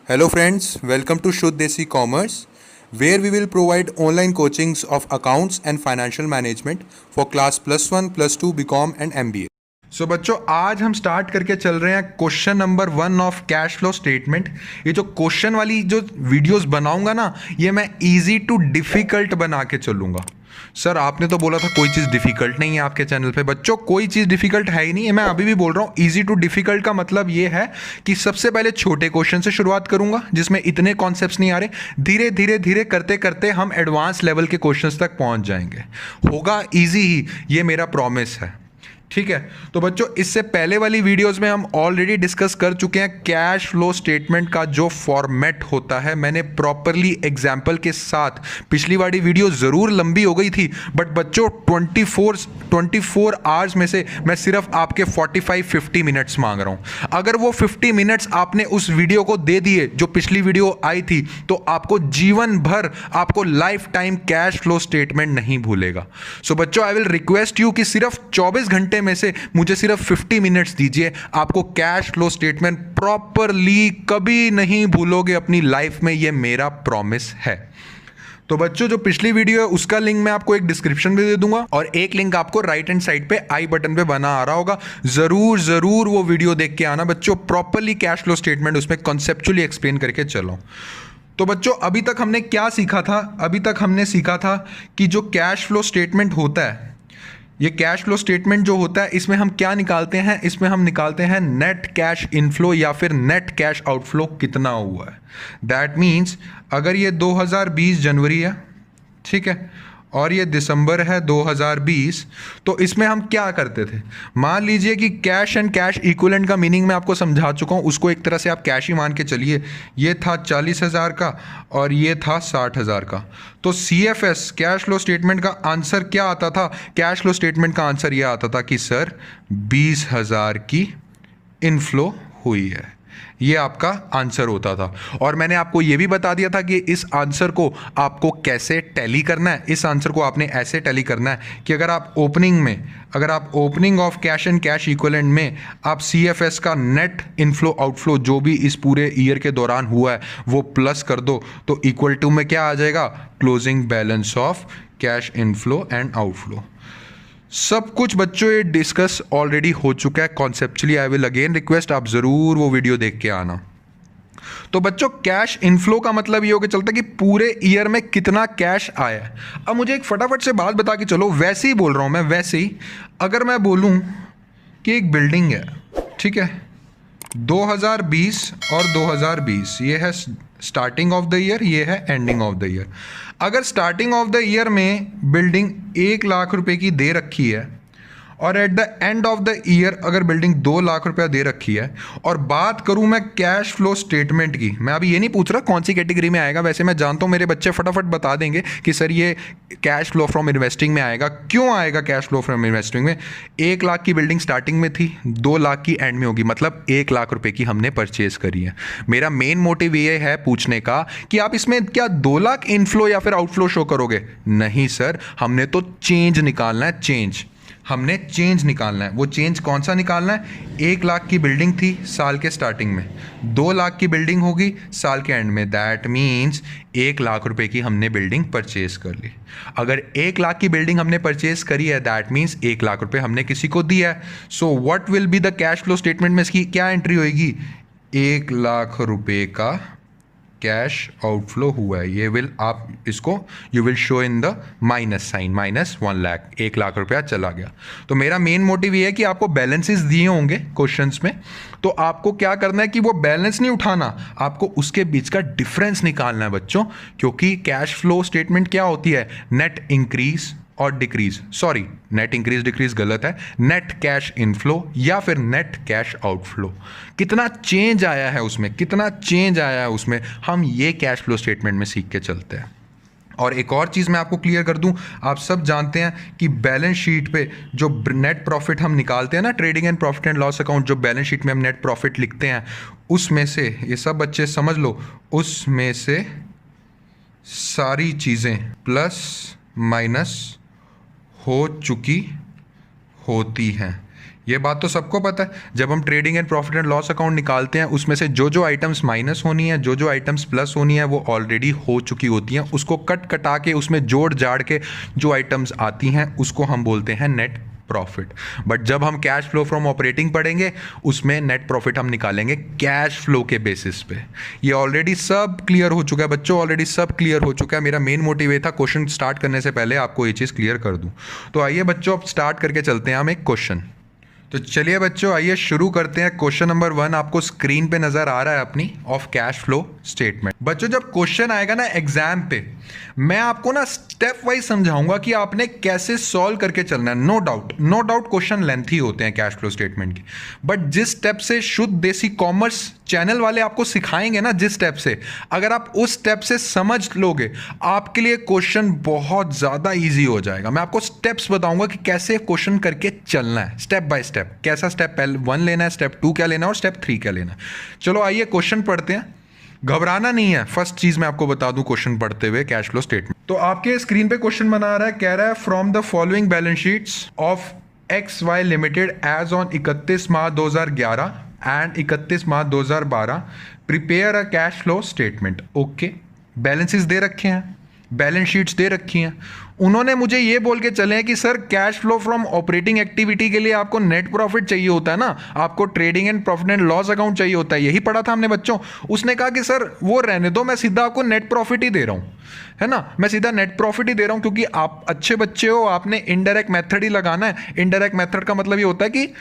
Hello friends, welcome to Shuddh Desi Commerce, where we will provide online coachings of accounts and financial management for class +1, +2, BCom and MBA. सो बच्चों आज हम start करके चल रहे हैं question number 1 of cash flow statement. ये जो question वाली जो वीडियोस बनाऊंगा ना, ये मैं इजी टू डिफिकल्ट बना के चलूंगा। सर आपने तो बोला था कोई चीज़ डिफिकल्ट नहीं है आपके चैनल पे। बच्चों कोई चीज़ डिफिकल्ट है ही नहीं है, मैं अभी भी बोल रहा हूँ। इजी टू डिफिकल्ट का मतलब ये है कि सबसे पहले छोटे क्वेश्चन से शुरुआत करूंगा जिसमें इतने कॉन्सेप्ट्स नहीं आ रहे। धीरे धीरे धीरे करते करते हम एडवांस लेवल के क्वेश्चंस तक पहुंच जाएंगे। होगा इजी ही, ये मेरा प्रॉमिस है। ठीक है, तो बच्चों इससे पहले वाली वीडियोस में हम ऑलरेडी डिस्कस कर चुके हैं कैश फ्लो स्टेटमेंट का जो फॉर्मेट होता है। मैंने प्रॉपरली एग्जांपल के साथ, पिछली वाली वीडियो ज़रूर लंबी हो गई थी बट बच्चों 24 आवर्स में से मैं सिर्फ आपके 45-50 मिनट्स मांग रहा हूं। अगर वो 50 मिनट्स आपने उस वीडियो को दे दिए जो पिछली वीडियो आई थी, तो आपको जीवन भर, आपको life time cash flow statement नहीं भूलेगा। सो बच्चों आई विल रिक्वेस्ट यू कि सिर्फ 24 घंटे में से मुझे सिर्फ 50 मिनट्स दीजिए। आपको कैश फ्लो स्टेटमेंट प्रॉपरली कभी नहीं भूलोगे अपनी लाइफ में, यह मेरा प्रॉमिस है। तो बच्चों जो पिछली वीडियो है उसका लिंक मैं आपको एक डिस्क्रिप्शन में दे दूंगा और एक लिंक आपको राइट हैंड साइड पे आई बटन पे बना आ रहा होगा। जरूर वो वीडियो देख के आना बच्चों। प्रॉपरली कैश फ्लो स्टेटमेंट उसमें कॉन्सेप्चुअली एक्सप्लेन करके चलो। तो बच्चों अभी तक हमने क्या सीखा था? अभी तक हमने सीखा था कि जो कैश फ्लो स्टेटमेंट होता है, ये कैश फ्लो स्टेटमेंट जो होता है, इसमें हम क्या निकालते हैं? इसमें हम निकालते हैं नेट कैश इनफ्लो या फिर नेट कैश आउटफ्लो कितना हुआ है। दैट मीन्स अगर ये 2020 जनवरी है, ठीक है, और ये दिसंबर है 2020, तो इसमें हम क्या करते थे? मान लीजिए कि कैश एंड कैश इक्विवेलेंट का मीनिंग मैं आपको समझा चुका हूँ, उसको एक तरह से आप कैश ही मान के चलिए। ये था 40,000 का और ये था 60,000 का। तो CFS कैश फ्लो स्टेटमेंट का आंसर क्या आता था? कैश फ्लो स्टेटमेंट का आंसर ये आता था कि सर 20,000 की इनफ्लो हुई है। ये आपका आंसर होता था। और मैंने आपको ये भी बता दिया था कि इस आंसर को आपको कैसे टैली करना है। इस आंसर को आपने ऐसे टैली करना है कि अगर आप opening of cash and cash equivalent में आप CFS का नेट इनफ्लो आउटफ्लो जो भी इस पूरे ईयर के दौरान हुआ है वो प्लस कर दो, तो इक्वल टू में क्या आ जाएगा? Closing balance of cash inflow and outflow. सब कुछ बच्चों ये डिस्कस ऑलरेडी हो चुका है conceptually. I will again request आप ज़रूर वो वीडियो देख के आना। तो बच्चों कैश इनफ्लो का मतलब ये हो के चलता है कि पूरे ईयर में कितना कैश आया है। अब मुझे एक फटाफट से बात बता के चलो, वैसे ही बोल रहा हूँ मैं, वैसे ही अगर मैं बोलूँ कि एक बिल्डिंग है, ठीक है, 2020 और 2020, ये है स्टार्टिंग ऑफ द ईयर, ये है एंडिंग ऑफ द ईयर। अगर स्टार्टिंग ऑफ द ईयर में बिल्डिंग 1,00,000 रुपए की दे रखी है और at the end of the year अगर बिल्डिंग 2,00,000 रुपया दे रखी है, और बात करूं मैं कैश फ्लो स्टेटमेंट की, मैं अभी ये नहीं पूछ रहा कौन सी कैटेगरी में आएगा, वैसे मैं जानता हूं मेरे बच्चे फटाफट बता देंगे कि सर ये कैश फ्लो फ्रॉम इन्वेस्टिंग में आएगा। क्यों आएगा कैश फ्लो फ्रॉम इन्वेस्टिंग में? 1,00,000 की बिल्डिंग स्टार्टिंग में थी, 2,00,000 की एंड में होगी, मतलब 1,00,000 रुपए की हमने परचेज करी है। मेरा मेन मोटिव ये है पूछने का कि आप इसमें क्या 2,00,000 इनफ्लो या फिर आउटफ्लो शो करोगे? नहीं सर, हमने तो चेंज निकालना है। हमने चेंज निकालना है। वो चेंज कौन सा निकालना है? 1,00,000 की बिल्डिंग थी साल के स्टार्टिंग में, 2,00,000 की बिल्डिंग होगी साल के एंड में। दैट मीन्स 1,00,000 रुपए की हमने बिल्डिंग परचेज कर ली। अगर 1,00,000 की बिल्डिंग हमने परचेज करी है, दैट मीन्स 1,00,000 रुपए हमने किसी को दिया है। So what will be the cash flow statement में इसकी क्या एंट्री होगी? 1,00,000 रुपए का कैश आउटफ्लो हुआ है। ये विल आप इसको you will show in the minus sign, -1,00,000, 1,00,000 रुपया चला गया। तो मेरा मेन मोटिव ये है कि आपको बैलेंसेस दिए होंगे क्वेश्चंस में, तो आपको क्या करना है कि वो बैलेंस नहीं उठाना, आपको उसके बीच का डिफरेंस निकालना है बच्चों। क्योंकि कैश फ्लो स्टेटमेंट क्या होती है? नेट इंक्रीज और decrease, sorry net increase decrease गलत है, नेट कैश इनफ्लो या फिर नेट कैश आउटफ्लो। कितना चेंज आया है उसमें, कितना चेंज आया है उसमें, हम ये कैश फ्लो स्टेटमेंट में सीख के चलते हैं। और एक और चीज़ मैं आपको क्लियर कर दूं, आप सब जानते हैं कि बैलेंस शीट पे जो नेट प्रॉफिट हम निकालते हैं ना, trading and profit and loss account, जो बैलेंस शीट में हम नेट प्रॉफिट लिखते हैं, उसमें से, ये सब बच्चे समझ लो, उसमें से सारी चीज़ें प्लस माइनस हो चुकी होती हैं। ये बात तो सबको पता है। जब हम trading and profit and loss account निकालते हैं उसमें से जो जो आइटम्स माइनस होनी है, जो जो आइटम्स प्लस होनी है, वो ऑलरेडी हो चुकी होती हैं। उसको कट कटा के उसमें जोड़ जाड़ के जो आइटम्स आती हैं उसको हम बोलते हैं नेट प्रॉफिट। बट जब हम कैश फ्लो फ्रॉम ऑपरेटिंग पढ़ेंगे उसमें नेट प्रॉफिट हम निकालेंगे कैश फ्लो के बेसिस पे। ये ऑलरेडी सब क्लियर हो चुका है बच्चों, ऑलरेडी सब क्लियर हो चुका है। मेरा मेन मोटिव ये था क्वेश्चन स्टार्ट करने से पहले आपको ये चीज़ क्लियर कर दूं। तो आइए बच्चों अब स्टार्ट करके चलते हैं हम एक क्वेश्चन। तो चलिए बच्चों आइए शुरू करते हैं। क्वेश्चन नंबर 1 आपको स्क्रीन पे नजर आ रहा है अपनी, ऑफ कैश फ्लो स्टेटमेंट। बच्चों जब क्वेश्चन आएगा ना एग्जाम पे, मैं आपको ना स्टेप वाइज समझाऊंगा कि आपने कैसे सॉल्व करके चलना है। नो डाउट क्वेश्चन लेंथी होते हैं कैश फ्लो स्टेटमेंट के, बट जिस स्टेप से शुद्ध देसी कॉमर्स चैनल वाले आपको सिखाएंगे ना, जिस स्टेप से अगर आप उस स्टेप से समझ लोगे आपके लिए क्वेश्चन बहुत ज्यादा इजी हो जाएगा। मैं आपको स्टेप्स बताऊंगा कि कैसे क्वेश्चन करके चलना है, स्टेप बाय स्टेप। कैसा स्टेप 1 लेना है, स्टेप 2 क्या लेना है और स्टेप 3 क्या लेना है। चलो आइए क्वेश्चन पढ़ते हैं। घबराना नहीं है, फर्स्ट चीज मैं आपको बता दूं क्वेश्चन पढ़ते हुए कैश फ्लो स्टेटमेंट। तो आपके स्क्रीन पे क्वेश्चन बना रहा है, कह रहा है from the following balance sheets of X Y limited as on 31 March 2011 and 31 March 2012 prepare a cash flow statement. Okay, balances दे रखे हैं, बैलेंस शीट्स दे रखी हैं। उन्होंने मुझे ये बोल के चले हैं कि sir cash flow from operating activity के लिए आपको नेट प्रॉफिट चाहिए होता है ना, आपको trading and profit and loss account चाहिए होता है। यही पढ़ा था हमने बच्चों। उसने कहा कि सर वो रहने दो, मैं सीधा आपको नेट प्रॉफिट ही दे रहा हूँ, है ना, मैं सीधा नेट प्रॉफिट ही दे रहा हूँ, क्योंकि आप अच्छे बच्चे हो, आपने इनडायरेक्ट मेथड ही लगाना है। इनडायरेक्ट मेथड का मतलब ये होता है कि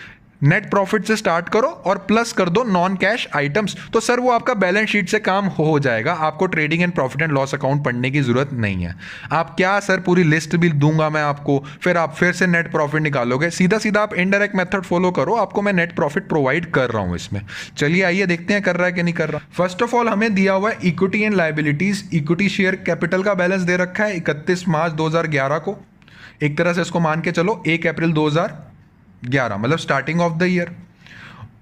नेट प्रॉफिट से स्टार्ट करो और प्लस कर दो नॉन कैश आइटम्स। तो सर वो आपका बैलेंस शीट से काम हो जाएगा, आपको trading and profit and loss account पढ़ने की जरूरत नहीं है। आप क्या सर पूरी लिस्ट भी दूंगा मैं आपको, फिर आप फिर से नेट प्रॉफिट निकालोगे। सीधा सीधा आप इनडायरेक्ट मेथड फॉलो करो, आपको मैं नेट प्रॉफिट प्रोवाइड कर रहा हूं इसमें। चलिए आइए देखते हैं कर रहा है कि नहीं कर रहा। फर्स्ट ऑफ ऑल हमें दिया हुआ है equity and liabilities. Equity share capital का बैलेंस दे रखा है 31 मार्च 2011 को। एक तरह से इसको मान के चलो 1 अप्रैल 2011 मतलब स्टार्टिंग ऑफ द ईयर,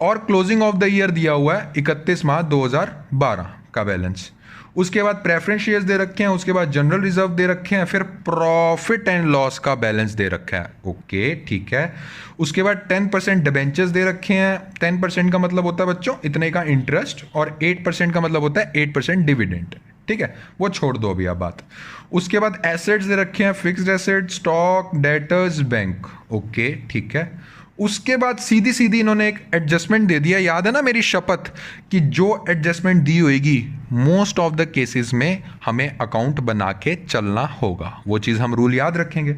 और क्लोजिंग ऑफ द ईयर दिया हुआ है 31 मार्च 2012 का बैलेंस। उसके बाद प्रेफरेंस शेयर्स दे रखे हैं, उसके बाद जनरल रिजर्व दे रखे हैं, फिर प्रॉफिट एंड लॉस का बैलेंस दे रखा है। ओके ठीक है। उसके बाद 10% डिबेंचर्स दे रखे हैं। 10% का मतलब होता है बच्चों इतने का इंटरेस्ट, और 8% का मतलब होता है 8% डिविडेंड। ठीक है, वो छोड़ दो अभी आप बात। उसके बाद एसेट्स दे रखे हैं, fixed asset, stock, debtors, bank. Okay ठीक है। उसके बाद सीधी सीधी इन्होंने एक एडजस्टमेंट दे दिया। याद है ना मेरी शपथ कि जो एडजस्टमेंट दी होगी मोस्ट ऑफ द केसेस में हमें अकाउंट बना के चलना होगा, वो चीज़ हम रूल याद रखेंगे।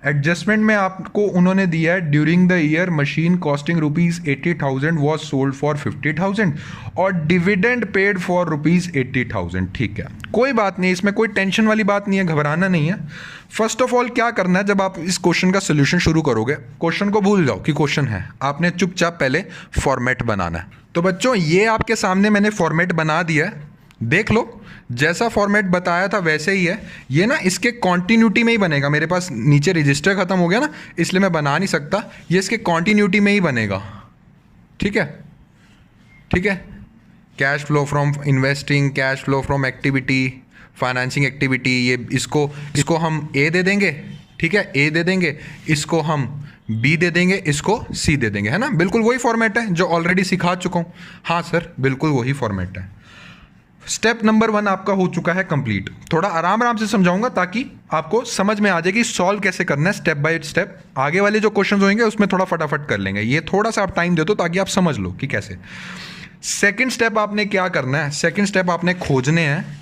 एडजस्टमेंट में आपको उन्होंने दिया है during the year machine costing ₹80,000 was sold for 50,000 और डिविडेंड पेड फॉर ₹80,000। ठीक है, कोई बात नहीं, इसमें कोई टेंशन वाली बात नहीं है, घबराना नहीं है। फर्स्ट ऑफ ऑल क्या करना है, जब आप इस क्वेश्चन का सोल्यूशन शुरू करोगे, क्वेश्चन को भूल जाओ कि क्वेश्चन है, आपने चुपचाप पहले फॉर्मेट बनाना है। तो बच्चों ये आपके सामने मैंने फॉर्मेट बना दिया है, देख लो। जैसा फॉर्मेट बताया था वैसे ही है। ये ना इसके कॉन्टिन्यूटी में ही बनेगा। मेरे पास नीचे रजिस्टर खत्म हो गया ना, इसलिए मैं बना नहीं सकता। ये इसके कॉन्टिन्यूटी में ही बनेगा। ठीक है, ठीक है। Cash flow from investing, cash flow from activity, financing activity, ये इसको हम ए दे देंगे। ठीक है, ए दे देंगे, इसको हम बी दे देंगे, इसको सी दे देंगे, है ना। बिल्कुल वही फॉर्मेट है जो ऑलरेडी सिखा चुका हूँ। हाँ सर, बिल्कुल वही फॉर्मेट है। स्टेप नंबर 1 आपका हो चुका है कंप्लीट। थोड़ा आराम आराम से समझाऊंगा ताकि आपको समझ में आ जाए कि सॉल्व कैसे करना है स्टेप बाय स्टेप। आगे वाले जो क्वेश्चंस होंगे उसमें थोड़ा फटाफट कर लेंगे, ये थोड़ा सा आप टाइम दे दो ताकि आप समझ लो कि कैसे। सेकंड स्टेप आपने क्या करना है, सेकंड स्टेप आपने खोजने हैं।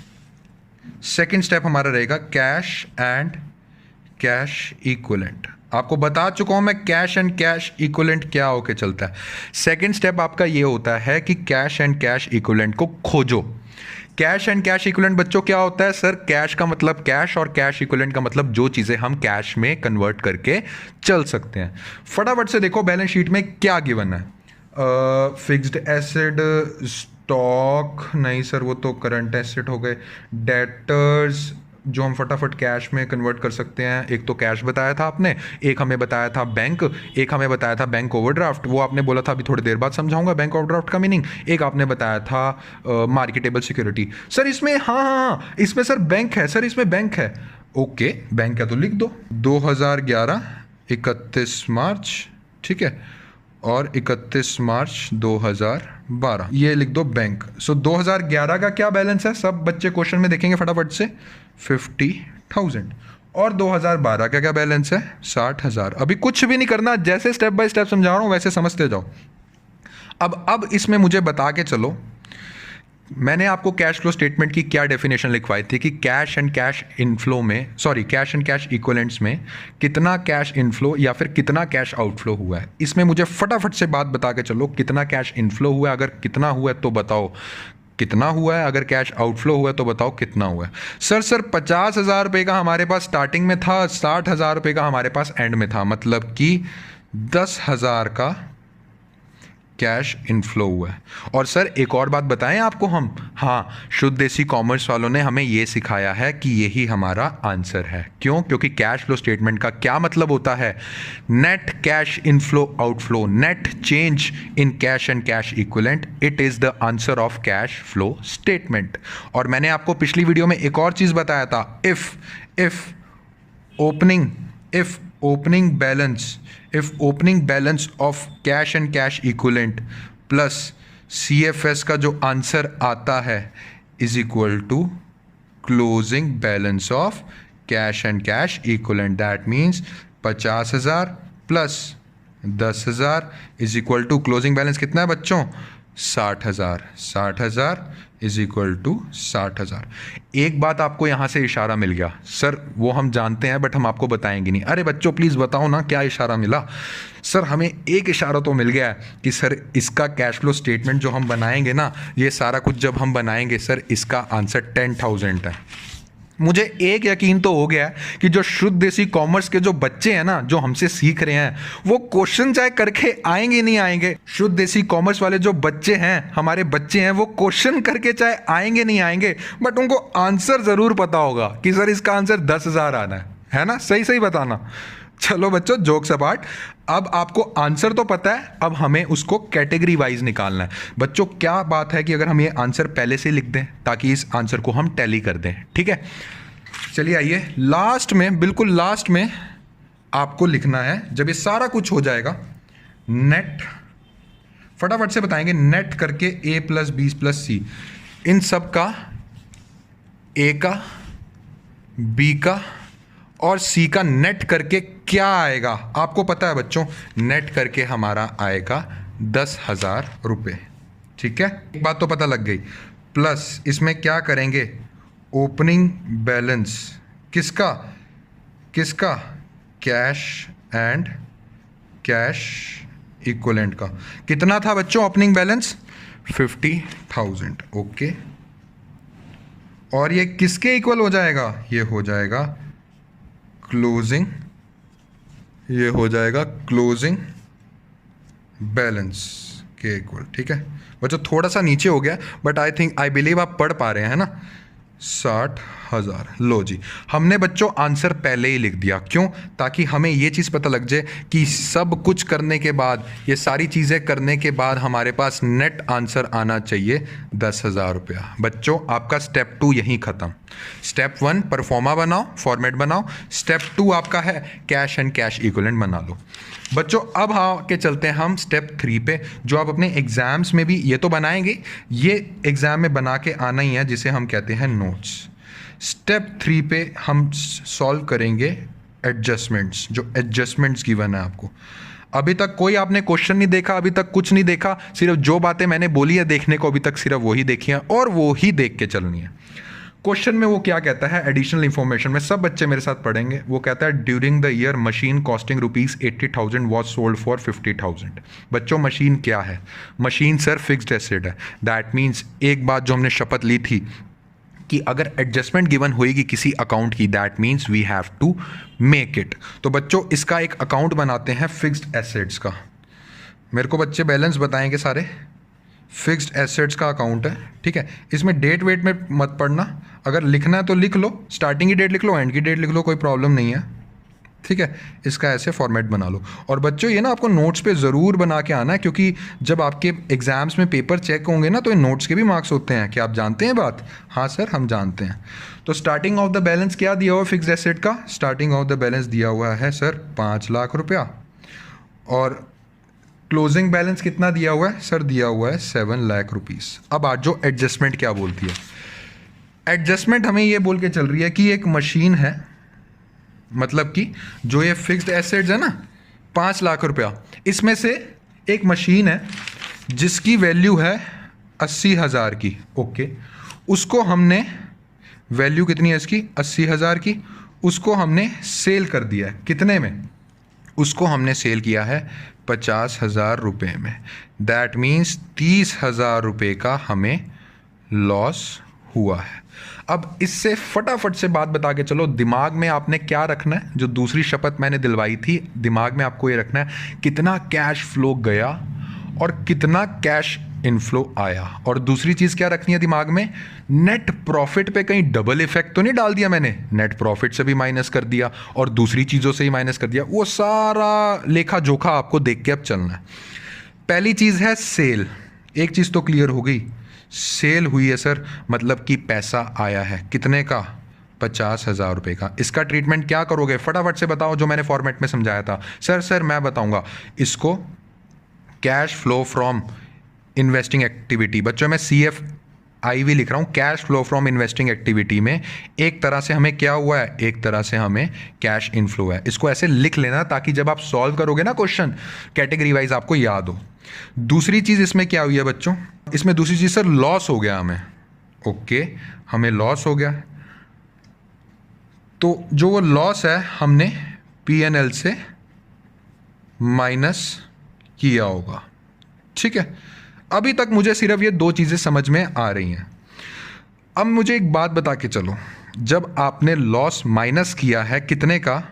सेकंड स्टेप हमारा रहेगा कैश एंड कैश इक्विवेलेंट। आपको बता चुका हूं मैं कैश एंड कैश इक्विवेलेंट क्या होके चलता है। सेकंड स्टेप आपका ये होता है कि कैश एंड कैश इक्विवेलेंट को खोजो। कैश एंड कैश इक्विवेलेंट बच्चों क्या होता है सर? कैश का मतलब कैश और कैश इक्विवेलेंट का मतलब जो चीजें हम कैश में कन्वर्ट करके चल सकते हैं। फटाफट से देखो बैलेंस शीट में क्या गिवन है। फिक्स्ड एसेट, स्टॉक नहीं सर वो तो करंट एसेट हो गए। डेटर्स जो हम फटाफट कैश में कन्वर्ट कर सकते हैं। एक तो कैश बताया था आपने, एक हमें बताया था बैंक, एक हमें बताया था बैंक ओवरड्राफ्ट, वो आपने बोला था अभी थोड़ी देर बाद समझाऊंगा बैंक ओवरड्राफ्ट का मीनिंग। एक आपने बताया था मार्केटेबल सिक्योरिटी। सर इसमें हाँ इसमें सर बैंक है, सर इसमें बैंक है। ओके बैंक है तो लिख दो 2011 31 मार्च, ठीक है। और 31 मार्च 2012 ये लिख दो बैंक। सो 2011 का क्या बैलेंस है, सब बच्चे क्वेश्चन में देखेंगे फटाफट से, 50,000। और 2012 का क्या बैलेंस है, 60,000। अभी कुछ भी नहीं करना, जैसे स्टेप बाय स्टेप समझा रहा हूँ वैसे समझते जाओ। अब इसमें मुझे बता के चलो, मैंने आपको कैश फ्लो स्टेटमेंट की क्या डेफिनेशन लिखवाई थी कि कैश एंड कैश इनफ्लो में, sorry cash and cash equivalents में कितना कैश इनफ्लो या फिर कितना कैश आउटफ्लो हुआ है। इसमें मुझे फटाफट से बात बता के चलो, कितना कैश इनफ्लो हुआ है, अगर कितना हुआ है तो बताओ कितना हुआ है, अगर कैश आउटफ्लो हुआ है तो बताओ कितना हुआ है। सर 50,000 रुपये का हमारे पास स्टार्टिंग में था, 60,000 रुपये का हमारे पास एंड में था, मतलब कि 10,000 का कैश इनफ्लो हुआ है। और सर एक और बात बताएं आपको हम, हाँ, शुद्ध देसी कॉमर्स वालों ने हमें ये सिखाया है कि यही हमारा आंसर है। क्यों? क्योंकि कैश फ्लो स्टेटमेंट का क्या मतलब होता है, net cash inflow outflow, net change in cash and cash equivalent, it is the answer of cash flow statement. और मैंने आपको पिछली वीडियो में एक और चीज बताया था, if opening balance of cash and cash equivalent plus CFS का जो आंसर आता है is equal to closing balance of cash and cash equivalent. That means 50,000 plus 10,000 is equal to closing balance कितना है बच्चों, 60,000। 60,000 इज इक्वल टू 60,000। एक बात आपको यहाँ से इशारा मिल गया, सर वो हम जानते हैं बट हम आपको बताएंगे नहीं। अरे बच्चों प्लीज़ बताओ ना क्या इशारा मिला। सर हमें एक इशारा तो मिल गया है कि सर इसका कैश फ्लो स्टेटमेंट जो हम बनाएंगे ना, ये सारा कुछ जब हम बनाएंगे सर इसका आंसर 10,000 है। मुझे एक यकीन तो हो गया है कि जो शुद्ध देसी कॉमर्स के जो बच्चे हैं ना, जो हमसे सीख रहे हैं, वो क्वेश्चन चाहे करके आएंगे नहीं आएंगे, शुद्ध देसी कॉमर्स वाले जो बच्चे हैं, हमारे बच्चे हैं, वो क्वेश्चन करके चाहे आएंगे नहीं आएंगे, बट उनको आंसर जरूर पता होगा कि सर इसका आंसर 10,000 आना है ना। सही बताना। चलो बच्चों, जोक्स अपार्ट, अब आपको आंसर तो पता है, अब हमें उसको कैटेगरी वाइज निकालना है। बच्चों क्या बात है कि अगर हम ये आंसर पहले से लिख दें ताकि इस आंसर को हम टैली कर दें, ठीक है। चलिए आइए, लास्ट में, बिल्कुल लास्ट में आपको लिखना है, जब ये सारा कुछ हो जाएगा, नेट, फटाफट से बताएंगे, नेट करके A plus B plus C, इन सब का, A का, B का और C का नेट करके क्या आएगा आपको पता है बच्चों, नेट करके हमारा आएगा 10,000 रुपये, ठीक है। एक बात तो पता लग गई। प्लस इसमें क्या करेंगे, ओपनिंग बैलेंस किसका, कैश एंड कैश इक्विवेलेंट का। कितना था बच्चों ओपनिंग बैलेंस, 50,000, ओके। और ये किसके इक्वल हो जाएगा, ये हो जाएगा क्लोजिंग, ये हो जाएगा क्लोजिंग बैलेंस के इक्वल, ठीक है बच्चों। थोड़ा सा नीचे हो गया बट आई बिलीव आप पढ़ पा रहे हैं ना। 60,000, लो जी, हमने बच्चों आंसर पहले ही लिख दिया। क्यों? ताकि हमें ये चीज़ पता लग जाए कि सब कुछ करने के बाद, ये सारी चीज़ें करने के बाद हमारे पास नेट आंसर आना चाहिए 10,000 रुपया। बच्चों आपका स्टेप 2 यहीं ख़त्म। स्टेप 1 परफॉर्मा बनाओ, फॉर्मेट बनाओ। स्टेप 2 आपका है कैश एंड कैश इक्विवेलेंट बना लो। बच्चों अब आके चलते हैं हम स्टेप 3 पे, जो आप अपने एग्जाम्स में भी ये तो बनाएंगे, ये एग्जाम में बना के आना ही है, जिसे हम कहते हैं नोट्स। स्टेप 3 पे हम सॉल्व करेंगे एडजस्टमेंट्स, जो एडजस्टमेंट्स गिवन है आपको। अभी तक कोई आपने क्वेश्चन नहीं देखा, अभी तक कुछ नहीं देखा, सिर्फ जो बातें मैंने बोली है देखने को अभी तक सिर्फ वही देखी है और वो ही देख के चलनी है। क्वेश्चन में वो क्या कहता है, एडिशनल इंफॉर्मेशन में, सब बच्चे मेरे साथ पढ़ेंगे। वो कहता है during the year machine costing ₹80,000 was sold for 50,000। बच्चों मशीन क्या है, मशीन सर फिक्स्ड एसेट है। दैट मीन्स एक बात जो हमने शपथ ली थी कि अगर एडजस्टमेंट गिवन होएगी किसी अकाउंट की, that means we have to make it. तो बच्चों इसका एक अकाउंट बनाते हैं फिक्स्ड एसेट्स का। मेरे को बच्चे बैलेंस बताएंगे सारे। फिक्स्ड एसेट्स का अकाउंट है, ठीक है। इसमें डेट वेट में मत पढ़ना, अगर लिखना है तो लिख लो, स्टार्टिंग की डेट लिख लो, एंड की डेट लिख लो, कोई प्रॉब्लम नहीं है, ठीक है। इसका ऐसे फॉर्मेट बना लो। और बच्चों ये ना आपको नोट्स पे ज़रूर बना के आना है, क्योंकि जब आपके एग्जाम्स में पेपर चेक होंगे ना, तो इन नोट्स के भी मार्क्स होते हैं। क्या आप जानते हैं बात? हाँ सर हम जानते हैं। तो स्टार्टिंग ऑफ द बैलेंस क्या दिया हुआ फिक्स्ड एसेट का, स्टार्टिंग ऑफ द बैलेंस दिया हुआ है सर 5 लाख रुपया। और क्लोजिंग बैलेंस कितना दिया हुआ है सर? दिया हुआ है 7 लाख रुपीस। अब आज जो एडजस्टमेंट क्या बोलती है, एडजस्टमेंट हमें ये बोल के चल रही है कि एक मशीन है, मतलब कि जो ये फिक्स्ड एसेट्स है ना 5 लाख रुपया, इसमें से एक मशीन है जिसकी वैल्यू है 80,000 की। ओके, उसको हमने, वैल्यू कितनी है इसकी? 80,000 की। उसको हमने सेल कर दिया है कितने में? उसको हमने सेल किया है 50,000 रुपये में। दैट मीन्स 30,000 रुपये का हमें लॉस हुआ है। अब इससे फटाफट से बात बता के चलो, दिमाग में आपने क्या रखना है? जो दूसरी शपथ मैंने दिलवाई थी, दिमाग में आपको ये रखना है कितना कैश फ्लो गया और कितना कैश इनफ्लो आया। और दूसरी चीज़ क्या रखनी है दिमाग में? नेट प्रॉफिट पे कहीं डबल इफेक्ट तो नहीं डाल दिया मैंने? नेट प्रॉफिट से भी माइनस कर दिया और दूसरी चीज़ों से ही माइनस कर दिया। वो सारा लेखा जोखा आपको देख के अब चलना है। पहली चीज़ है सेल। एक चीज़ तो क्लियर हो गई, सेल हुई है सर, मतलब कि पैसा आया है कितने का? 50,000 रुपये का। इसका ट्रीटमेंट क्या करोगे? फटाफट से बताओ, जो मैंने फॉर्मेट में समझाया था। सर मैं बताऊंगा इसको cash flow from investing activity. बच्चों मैं CFIV लिख रहा हूँ, cash flow from investing activity में एक तरह से हमें क्या हुआ है? एक तरह से हमें कैश इनफ्लो है। इसको ऐसे लिख लेना ताकि जब आप सॉल्व करोगे ना क्वेश्चन कैटेगरी वाइज आपको याद हो। दूसरी चीज़ इसमें क्या हुई है बच्चों? इसमें दूसरी चीज़ सर लॉस हो गया हमें। ओके, हमें लॉस हो गया, तो जो वो लॉस है हमने P&L से माइनस किया होगा। ठीक है, अभी तक मुझे सिर्फ ये दो चीज़ें समझ में आ रही हैं। अब मुझे एक बात बता के चलो, जब आपने लॉस माइनस किया है कितने का?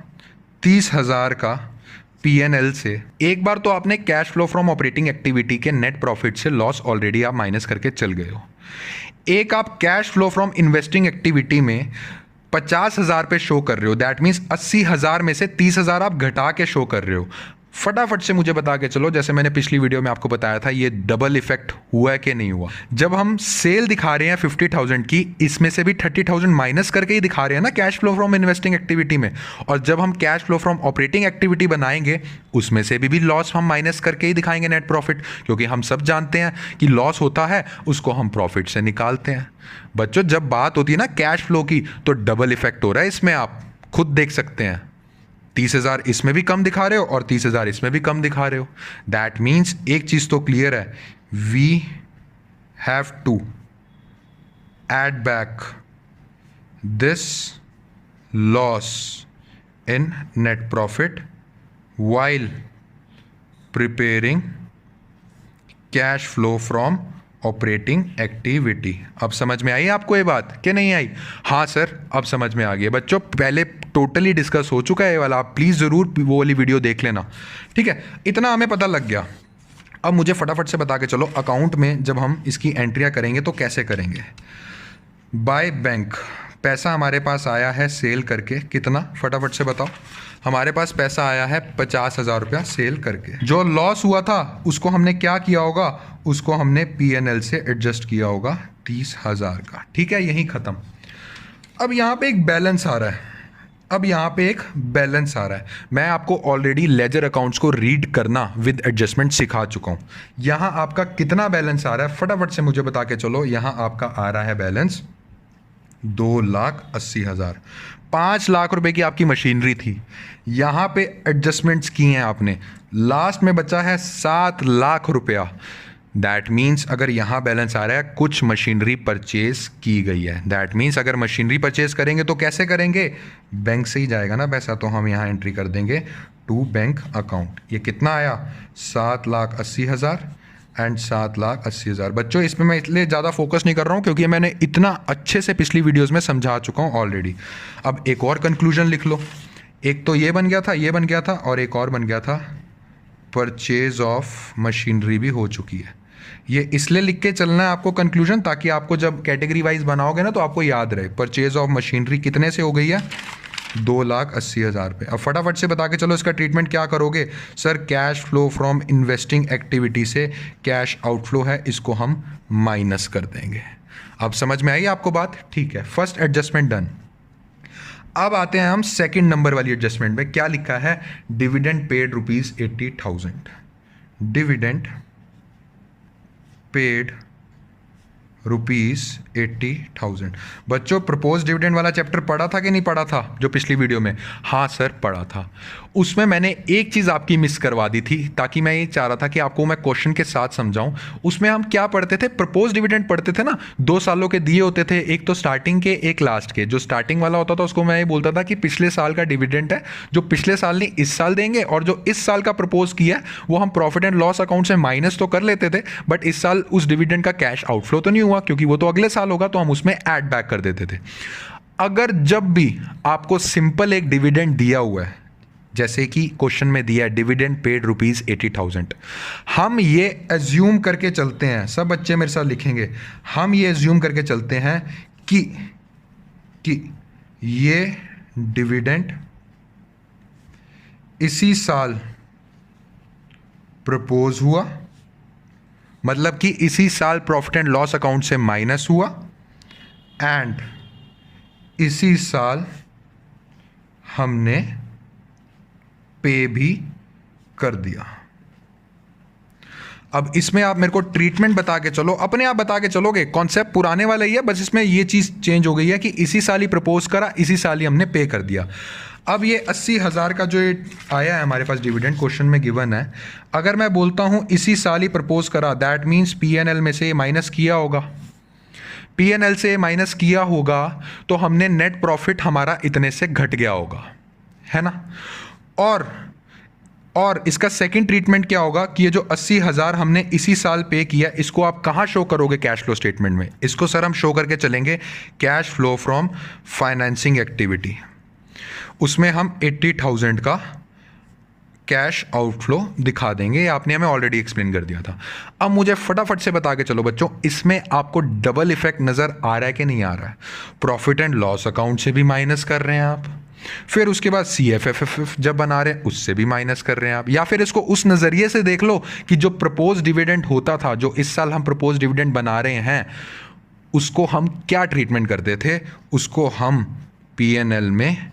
30,000 का P&L से, एक बार तो आपने cash flow from operating activity के नेट प्रॉफिट से लॉस ऑलरेडी आप माइनस करके चल गए हो। एक आप cash flow from investing activity में 50,000 पे शो कर रहे हो। दैट मीन्स 80,000 में से 30,000 आप घटा के शो कर रहे हो। फटाफट से मुझे बता के चलो, जैसे मैंने पिछली वीडियो में आपको बताया था, ये डबल इफेक्ट हुआ है कि नहीं हुआ? जब हम सेल दिखा रहे हैं 50,000 की, इसमें से भी 30,000 माइनस करके ही दिखा रहे हैं ना cash flow from investing activity में। और जब हम cash flow from operating activity बनाएंगे उसमें से भी लॉस हम माइनस करके ही दिखाएंगे नेट प्रॉफिट, क्योंकि हम सब जानते हैं कि लॉस होता है उसको हम प्रॉफिट से निकालते हैं। बच्चों जब बात होती है ना कैश फ्लो की, तो डबल इफेक्ट हो रहा है इसमें, आप खुद देख सकते हैं। 30,000 इसमें भी कम दिखा रहे हो और 30,000 इसमें भी कम दिखा रहे हो। दैट मीन्स एक चीज तो क्लियर है, we have to add back this loss in net profit while preparing cash flow from operating activity. अब समझ में आई आपको ये बात कि नहीं आई? हाँ सर अब समझ में आ गई। बच्चों पहले टोटली डिस्कस हो चुका है ये वाला, आप प्लीज़ ज़रूर वो वाली वीडियो देख लेना। ठीक है, इतना हमें पता लग गया। अब मुझे फटाफट से बता के चलो, अकाउंट में जब हम इसकी एंट्रियाँ करेंगे तो कैसे करेंगे? बाय बैंक पैसा हमारे पास आया है सेल करके, कितना फटाफट से बताओ? हमारे पास पैसा आया है 50,000 रुपया सेल करके। जो लॉस हुआ था उसको हमने क्या किया होगा? उसको हमने P&L से एडजस्ट किया होगा 30,000 का। ठीक है, यही खत्म। अब यहाँ पे एक बैलेंस आ रहा है, अब यहाँ पे एक बैलेंस आ रहा है। मैं आपको ऑलरेडी लेजर अकाउंट्स को रीड करना विद एडजस्टमेंट सिखा चुका हूँ। यहाँ आपका कितना बैलेंस आ रहा है फटाफट से मुझे बता के चलो। यहाँ आपका आ रहा है बैलेंस 2,80,000। 5 लाख रुपए की आपकी मशीनरी थी, यहाँ पे एडजस्टमेंट्स की हैं आपने, लास्ट में बचा है 7 लाख रुपया। दैट मीन्स अगर यहाँ बैलेंस आ रहा है कुछ मशीनरी परचेज की गई है। दैट मीन्स अगर मशीनरी परचेज करेंगे तो कैसे करेंगे? बैंक से ही जाएगा ना पैसा, तो हम यहाँ एंट्री कर देंगे टू बैंक अकाउंट। ये कितना आया? 7,80,000 एंड 7,80,000। बच्चों इसमें मैं इसलिए ज़्यादा फोकस नहीं कर रहा हूँ क्योंकि मैंने इतना अच्छे से पिछली वीडियोज़ में समझा चुका हूँ ऑलरेडी। अब एक और कंक्लूजन लिख लो। एक तो ये बन गया था, ये बन गया था, और एक और बन गया था परचेज ऑफ मशीनरी भी हो चुकी है। ये इसलिए लिख के चलना है आपको कंक्लूजन, ताकि आपको जब कैटेगरी वाइज बनाओगे ना तो आपको याद रहे परचेज ऑफ मशीनरी कितने से हो गई है? 2,80,000 पे। अब फटाफट से बता के चलो इसका ट्रीटमेंट क्या करोगे? Sir cash flow from investing activity से कैश आउटफ्लो है, इसको हम माइनस कर देंगे। अब समझ में आई आपको बात? ठीक है, फर्स्ट एडजस्टमेंट डन। अब आते हैं हम सेकंड नंबर वाली एडजस्टमेंट में। क्या लिखा है? Dividend paid ₹80,000। Dividend paid ₹80,000। बच्चों प्रपोज डिविडेंड वाला चैप्टर पढ़ा था कि नहीं पढ़ा था जो पिछली वीडियो में? हाँ सर पढ़ा था। उसमें मैंने एक चीज़ आपकी मिस करवा दी थी, ताकि मैं ये चाह रहा था कि आपको मैं क्वेश्चन के साथ समझाऊं। उसमें हम क्या पढ़ते थे? प्रपोज डिविडेंड पढ़ते थे ना, 2 सालों के दिए होते थे, एक तो स्टार्टिंग के एक लास्ट के। जो स्टार्टिंग वाला होता था उसको मैं ये बोलता था कि पिछले साल का डिविडेंड है, जो पिछले साल नहीं इस साल देंगे, और जो इस साल का प्रपोज किया वो हम प्रॉफिट एंड लॉस अकाउंट से माइनस तो कर लेते थे, बट इस साल उस डिविडेंड का कैश आउटफ्लो तो नहीं हुआ, क्योंकि वो तो अगले साल होगा, तो हम उसमें ऐड बैक कर देते थे। अगर जब भी आपको सिंपल एक डिविडेंड दिया हुआ है, जैसे कि क्वेश्चन में दिया है डिविडेंड पेड ₹80,000, हम ये एज्यूम करके चलते हैं, सब बच्चे मेरे साथ लिखेंगे, हम ये एज्यूम करके चलते हैं कि ये डिविडेंड इसी साल प्रपोज हुआ, मतलब कि इसी साल प्रॉफिट एंड लॉस अकाउंट से माइनस हुआ, एंड इसी साल हमने पे भी कर दिया। अब इसमें आप मेरे को ट्रीटमेंट बता के चलो, अपने आप बता के चलोगे, कॉन्सेप्ट पुराने वाला ही है, बस इसमें ये चीज़ चेंज हो गई है कि इसी साल ही प्रपोज करा, इसी साल ही हमने पे कर दिया। अब ये 80,000 का जो ये आया है हमारे पास डिविडेंड, क्वेश्चन में गिवन है, अगर मैं बोलता हूँ इसी साल ही प्रपोज करा, दैट मीन्स पीएनएल में से माइनस किया होगा, पीएनएल से माइनस किया होगा, तो हमने नेट प्रॉफिट हमारा इतने से घट गया होगा, है ना। और इसका सेकंड ट्रीटमेंट क्या होगा कि ये जो 80,000 हमने इसी साल पे किया, इसको आप कहाँ शो करोगे कैश फ्लो स्टेटमेंट में? इसको सर हम शो करके चलेंगे cash flow from financing activity. उसमें हम 80,000 का कैश आउटफ्लो दिखा देंगे, ये आपने हमें ऑलरेडी एक्सप्लेन कर दिया था। अब मुझे फटाफट से बता के चलो बच्चों, इसमें आपको डबल इफेक्ट नज़र आ रहा है कि नहीं आ रहा है? प्रॉफिट एंड लॉस अकाउंट से भी माइनस कर रहे हैं आप, फिर उसके बाद CFFF जब बना रहे हैं उससे भी माइनस कर रहे हैं आप, या फिर इसको उस नज़रिए से देख लो कि जो प्रपोज डिविडेंड होता था, जो इस साल हम प्रपोज डिविडेंड बना रहे हैं, उसको हम क्या ट्रीटमेंट करते थे? उसको हम PNL में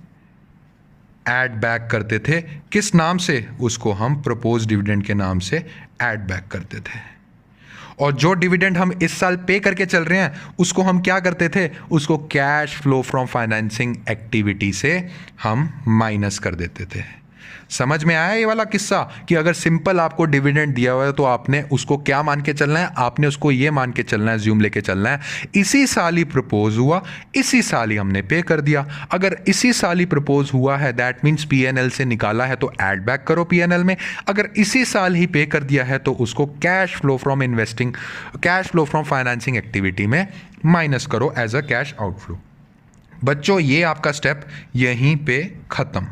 ऐड बैक करते थे। किस नाम से? उसको हम प्रपोज डिविडेंड के नाम से ऐड बैक करते थे। और जो डिविडेंड हम इस साल पे करके चल रहे हैं उसको हम क्या करते थे? उसको cash flow from financing activity से हम माइनस कर देते थे। समझ में आया ये वाला किस्सा कि अगर सिंपल आपको डिविडेंड दिया हुआ है तो आपने उसको क्या मान के चलना है? आपने उसको ये मान के चलना है, ज्यूम लेके चलना है, इसी साल ही प्रपोज हुआ, इसी साल ही हमने पे कर दिया। अगर इसी साल ही प्रपोज हुआ है दैट मीन्स पीएनएल से निकाला है तो ऐड बैक करो पीएनएल में। अगर इसी साल ही पे कर दिया है तो उसको cash flow from financing activity में माइनस करो एज अ कैश आउटफ्लो। बच्चों ये आपका स्टेप यहीं पे खत्म।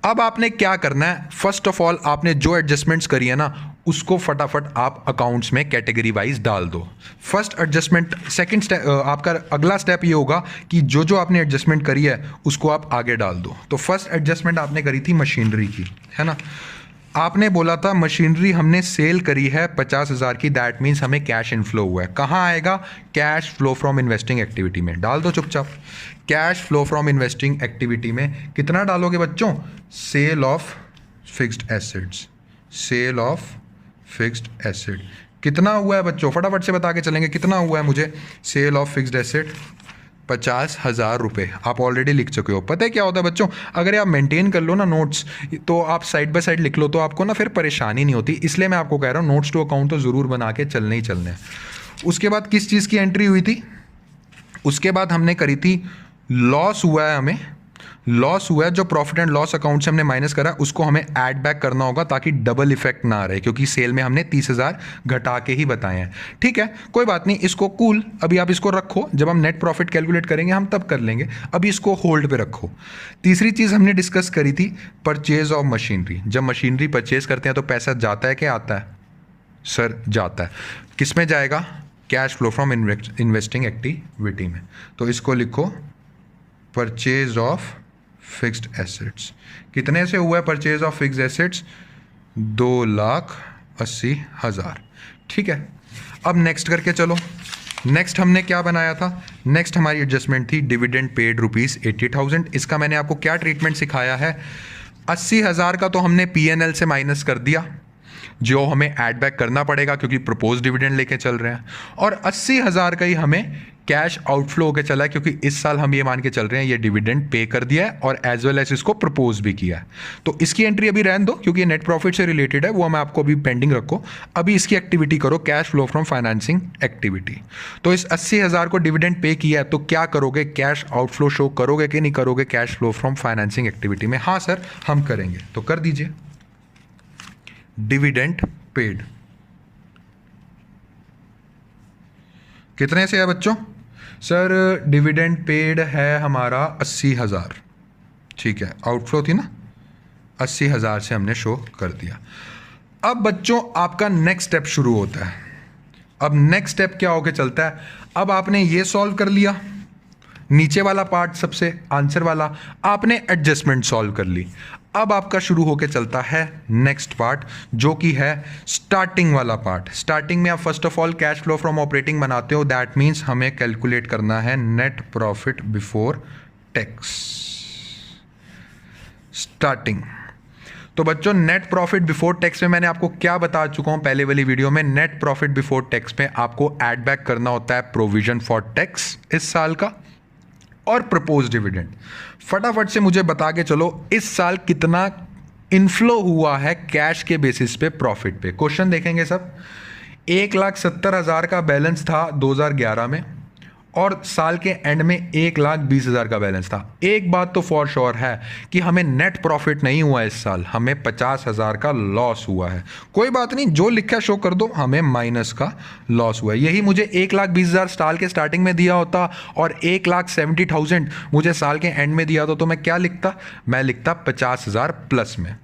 अब आपने क्या करना है? फर्स्ट ऑफ ऑल आपने जो एडजस्टमेंट्स करी है ना उसको फटाफट आप अकाउंट्स में कैटेगरी वाइज डाल दो। फर्स्ट एडजस्टमेंट, सेकंड स्टेप, आपका अगला स्टेप ये होगा कि जो जो आपने एडजस्टमेंट करी है उसको आप आगे डाल दो। तो फर्स्ट एडजस्टमेंट आपने करी थी मशीनरी की, है ना। आपने बोला था मशीनरी हमने सेल करी है 50,000 की, दैट मीन्स हमें कैश इनफ्लो हुआ है। कहाँ आएगा? Cash flow from investing activity में डाल दो चुपचाप। Cash flow from investing activity में कितना डालोगे बच्चों? Sale of fixed assets. Sale of fixed asset कितना हुआ है बच्चों? फटाफट से बता के चलेंगे कितना हुआ है मुझे। सेल ऑफ फिक्स्ड एसेट 50,000 रुपये। आप ऑलरेडी लिख चुके हो। पता है क्या होता है बच्चों, अगर आप मेंटेन कर लो ना नोट्स, तो आप साइड बाय साइड लिख लो तो आपको ना फिर परेशानी नहीं होती। इसलिए मैं आपको कह रहा हूँ नोट्स टू अकाउंट तो ज़रूर बना के चलने ही चलने हैं। उसके बाद किस चीज़ की एंट्री हुई थी? उसके बाद हमने करी थी लॉस हुआ है, हमें लॉस हुआ है, जो प्रॉफिट एंड लॉस अकाउंट से हमने माइनस करा उसको हमें ऐड बैक करना होगा ताकि डबल इफेक्ट ना रहे, क्योंकि सेल में हमने 30,000 घटा के ही बताए हैं। ठीक है, कोई बात नहीं, इसको कूल, अभी आप इसको रखो, जब हम नेट प्रॉफिट कैलकुलेट करेंगे हम तब कर लेंगे, अभी इसको होल्ड पे रखो। तीसरी चीज़ हमने डिस्कस करी थी परचेज ऑफ मशीनरी। जब मशीनरी परचेज करते हैं तो पैसा जाता है क्या आता है? सर जाता है। किस में जाएगा? Cash flow from investing activity में। तो इसको लिखो परचेज ऑफ फिक्स्ड एसेट्स। कितने से हुआ है परचेज ऑफ फिक्स्ड एसेट्स? 2,80,000। ठीक है, अब नेक्स्ट करके चलो। नेक्स्ट हमने क्या बनाया था? नेक्स्ट हमारी एडजस्टमेंट थी डिविडेंड पेड ₹80,000। इसका मैंने आपको क्या ट्रीटमेंट सिखाया है? 80,000 का तो हमने पीएनएल से माइनस कर दिया, जो हमें ऐड बैक करना पड़ेगा क्योंकि प्रपोज डिविडेंड लेके चल रहे हैं, और 80,000 का ही हमें कैश आउटफ्लो होकर चला है क्योंकि इस साल हम ये मान के चल रहे हैं ये डिविडेंड पे कर दिया है और एज वेल एज इसको प्रपोज भी किया है। तो इसकी एंट्री अभी रहने दो क्योंकि ये नेट प्रॉफिट से रिलेटेड है, वो मैं आपको अभी पेंडिंग रखो। अभी इसकी एक्टिविटी करो, cash flow from financing activity. तो इस 80,000 को डिविडेंड पे किया है तो क्या करोगे, कैश आउटफ्लो शो करोगे कि नहीं करोगे cash flow from financing activity में? हाँ सर हम करेंगे, तो कर दीजिए डिविडेंड पेड। कितने से है बच्चों? सर डिविडेंड पेड है हमारा 80,000, ठीक है, आउटफ्लो थी ना, 80,000 से हमने शो कर दिया। अब बच्चों आपका नेक्स्ट स्टेप शुरू होता है। अब नेक्स्ट स्टेप क्या होके चलता है? अब आपने ये सॉल्व कर लिया, नीचे वाला पार्ट सबसे आंसर वाला आपने एडजस्टमेंट सॉल्व कर ली। अब आपका शुरू होके चलता है नेक्स्ट पार्ट जो कि है स्टार्टिंग वाला पार्ट। स्टार्टिंग में आप first of all cash flow from operating बनाते हो, दैट मीन्स हमें कैलकुलेट करना है net profit before tax. Starting तो बच्चों नेट प्रॉफिट बिफोर टैक्स में मैंने आपको क्या बता चुका हूं पहले वाली वीडियो में, नेट प्रॉफिट बिफोर टैक्स में आपको ऐड बैक करना होता है प्रोविजन फॉर टैक्स इस साल का और प्रपोज डिविडेंड। फटाफट से मुझे बता के चलो इस साल कितना इनफ्लो हुआ है कैश के बेसिस पे प्रॉफिट पे। क्वेश्चन देखेंगे सब। 1,70,000 का बैलेंस था 2011 में और साल के एंड में 1,20,000 का बैलेंस था। एक बात तो फॉर श्योर है कि हमें नेट प्रॉफिट नहीं हुआ इस साल, हमें 50,000 का लॉस हुआ है। कोई बात नहीं, जो लिखा शो कर दो, हमें माइनस का लॉस हुआ है। यही मुझे 1,20,000 साल के स्टार्टिंग में दिया होता और 1,70,000 मुझे साल के एंड में दिया होता तो मैं क्या लिखता? मैं लिखता 50,000 प्लस में।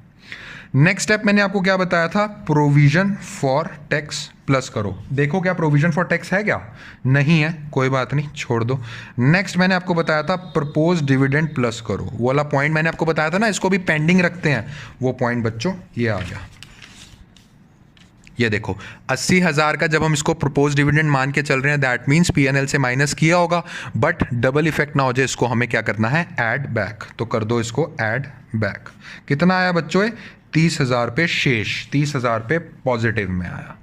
नेक्स्ट स्टेप मैंने आपको क्या बताया था? प्रोविजन फॉर टैक्स प्लस करो। देखो क्या प्रोविजन फॉर टैक्स है क्या? नहीं है, कोई बात नहीं, छोड़ दो। नेक्स्ट मैंने आपको बताया था प्रपोज डिविडेंड प्लस करो। वो वाला पॉइंट मैंने आपको बताया था ना, इसको भी पेंडिंग रखते हैं। वो पॉइंट बच्चों ये आ गया, ये देखो 80,000 का जब हम इसको प्रपोज डिविडेंड मान के चल रहे हैं, दैट मीन्स पीएनएल से माइनस किया होगा, बट डबल इफेक्ट ना हो जाए इसको हमें क्या करना है? Add back. तो कर दो इसको ऐड बैक। कितना आया बच्चों? 30,000 पे शेष, 30,000 पे पॉजिटिव में आया।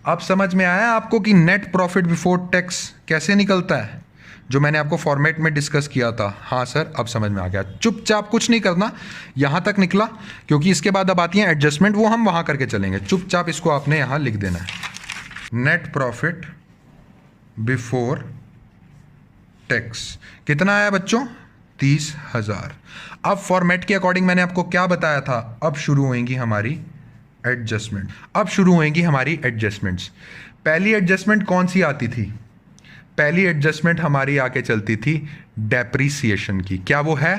अब समझ में आया आपको कि नेट प्रॉफिट बिफोर टैक्स कैसे निकलता है, जो मैंने आपको फॉर्मेट में डिस्कस किया था? हाँ सर अब समझ में आ गया। चुपचाप कुछ नहीं करना, यहां तक निकला, क्योंकि इसके बाद अब आती है एडजस्टमेंट, वो हम वहां करके चलेंगे। चुपचाप इसको आपने यहां लिख देना है, नेट प्रॉफिट बिफोर टैक्स। कितना आया बच्चों? 30,000। अब फॉर्मेट के अकॉर्डिंग मैंने आपको क्या बताया था? अब शुरू होंगी हमारी एडजस्टमेंट। अब शुरू होंगी हमारी एडजस्टमेंट्स। पहली एडजस्टमेंट कौन सी आती थी? पहली एडजस्टमेंट हमारी आके चलती थी डेप्रीसिएशन की। क्या वो है?